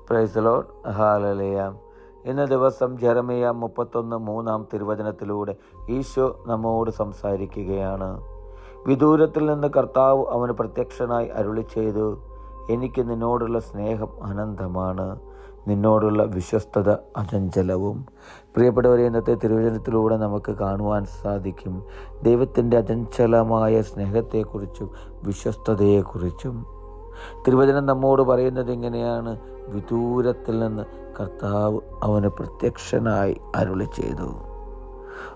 Praise the Lord. Hallelujah. ഇന്ന ദിവസം ജെറമിയ 31:3 തിരുവചനത്തിലൂടെ ഈശോ നമ്മോട് സംസാരിക്കുകയാണ്. വിദൂരത്തിൽ നിന്ന് കർത്താവ് അവന് പ്രത്യക്ഷനായി അരുളി ചെയ്തു, എനിക്ക് നിന്നോടുള്ള സ്നേഹം അനന്തമാണ്, നിന്നോടുള്ള വിശ്വസ്തത അചഞ്ചലവും. പ്രിയപ്പെട്ടവരെ, ഇന്നത്തെ തിരുവചനത്തിലൂടെ നമുക്ക് കാണുവാൻ സാധിക്കും ദൈവത്തിൻ്റെ അചഞ്ചലമായ സ്നേഹത്തെക്കുറിച്ചും വിശ്വസ്തതയെക്കുറിച്ചും. തിരുവചനം നമ്മോട് പറയുന്നത് ഇങ്ങനെയാണ്: വിദൂരത്തിൽ നിന്ന് കർത്താവ് അവന് പ്രത്യക്ഷനായി അരുളി ചെയ്തു.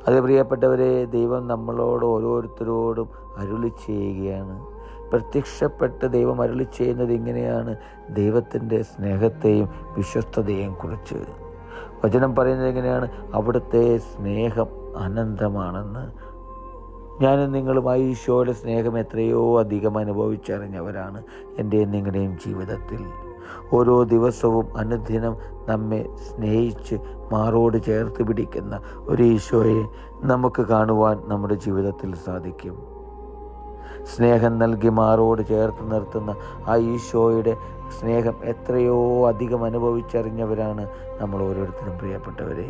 അതേ പ്രിയപ്പെട്ടവരെ, ദൈവം നമ്മളോട് ഓരോരുത്തരോടും അരുളി ചെയ്യുകയാണ്. പ്രത്യക്ഷപ്പെട്ട് ദൈവം അരുളി ചെയ്യുന്നത് ഇങ്ങനെയാണ്: ദൈവത്തിൻ്റെ സ്നേഹത്തെയും വിശ്വസ്തതയെയും കുറിച്ച്. വചനം പറയുന്നത് എങ്ങനെയാണ്? അവിടുത്തെ സ്നേഹം അനന്തമാണെന്ന്. ഞാനും നിങ്ങളുമായി ഈശോയുടെ സ്നേഹം എത്രയോ അധികം അനുഭവിച്ചറിഞ്ഞവരാണ് എൻ്റെയും നിങ്ങളുടെയും ജീവിതത്തിൽ. ഓരോ ദിവസവും അനുദിനം നമ്മെ സ്നേഹിച്ച് മാറോട് ചേർത്ത് പിടിക്കുന്ന ഒരു ഈശോയെ നമുക്ക് കാണുവാൻ നമ്മുടെ ജീവിതത്തിൽ സാധിക്കും. സ്നേഹം നൽകി മാറോട് ചേർത്ത് നിർത്തുന്ന ആ ഈശോയുടെ സ്നേഹം എത്രയോ അധികം അനുഭവിച്ചറിഞ്ഞവരാണ് നമ്മൾ ഓരോരുത്തരും, പ്രിയപ്പെട്ടവരെ.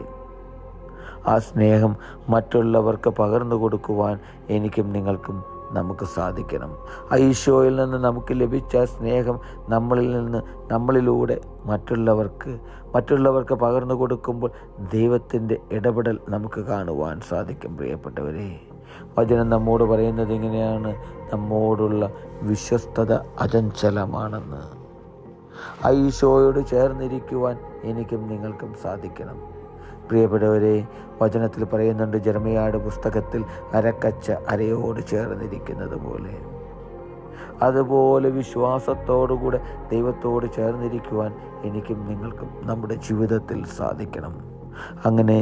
ആ സ്നേഹം മറ്റുള്ളവർക്ക് പകർന്നു കൊടുക്കുവാൻ എനിക്കും നിങ്ങൾക്കും നമുക്ക് സാധിക്കണം. ആ ഈശോയിൽ നിന്ന് നമുക്ക് ലഭിച്ച സ്നേഹം നമ്മളിലൂടെ മറ്റുള്ളവർക്ക് പകർന്നു കൊടുക്കുമ്പോൾ ദൈവത്തിൻ്റെ ഇടപെടൽ നമുക്ക് കാണുവാൻ സാധിക്കും. പ്രിയപ്പെട്ടവരെ, വചനം നമ്മോട് പറയുന്നത് ഇങ്ങനെയാണ്: നമ്മോടുള്ള വിശ്വസ്തത അചഞ്ചലമാണെന്ന്. ആ ഈശോയോട് ചേർന്നിരിക്കുവാൻ എനിക്കും നിങ്ങൾക്കും സാധിക്കണം. പ്രിയപ്പെട്ടവരെ, വചനത്തിൽ പറയുന്നുണ്ട്, ജെറമിയായുടെ പുസ്തകത്തിൽ അരക്കച്ച അരയോട് ചേർന്നിരിക്കുന്നത് പോലെ. അതുപോലെ വിശ്വാസത്തോടുകൂടെ ദൈവത്തോട് ചേർന്നിരിക്കുവാൻ എനിക്കും നിങ്ങൾക്കും നമ്മുടെ ജീവിതത്തിൽ സാധിക്കണം. അങ്ങനെ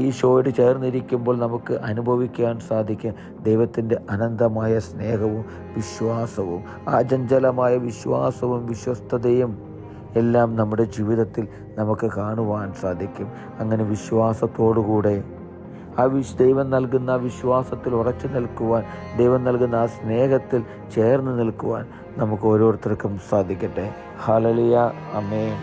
ഈശോയോട് ചേർന്നിരിക്കുമ്പോൾ നമുക്ക് അനുഭവിക്കാൻ സാധിക്കും ദൈവത്തിൻ്റെ അനന്തമായ സ്നേഹവും വിശ്വാസവും. അചഞ്ചലമായ വിശ്വാസവും വിശ്വസ്തതയും എല്ലാം നമ്മുടെ ജീവിതത്തിൽ നമുക്ക് കാണുവാൻ സാധിക്കും. അങ്ങനെ വിശ്വാസത്തോടുകൂടെ ദൈവം നൽകുന്ന വിശ്വാസത്തിൽ ഉറച്ചു നിൽക്കുവാൻ, ദൈവം നൽകുന്ന ആ സ്നേഹത്തിൽ ചേർന്ന് നിൽക്കുവാൻ നമുക്ക് ഓരോരുത്തർക്കും സാധിക്കട്ടെ. ഹല്ലേലൂയ. ആമേൻ.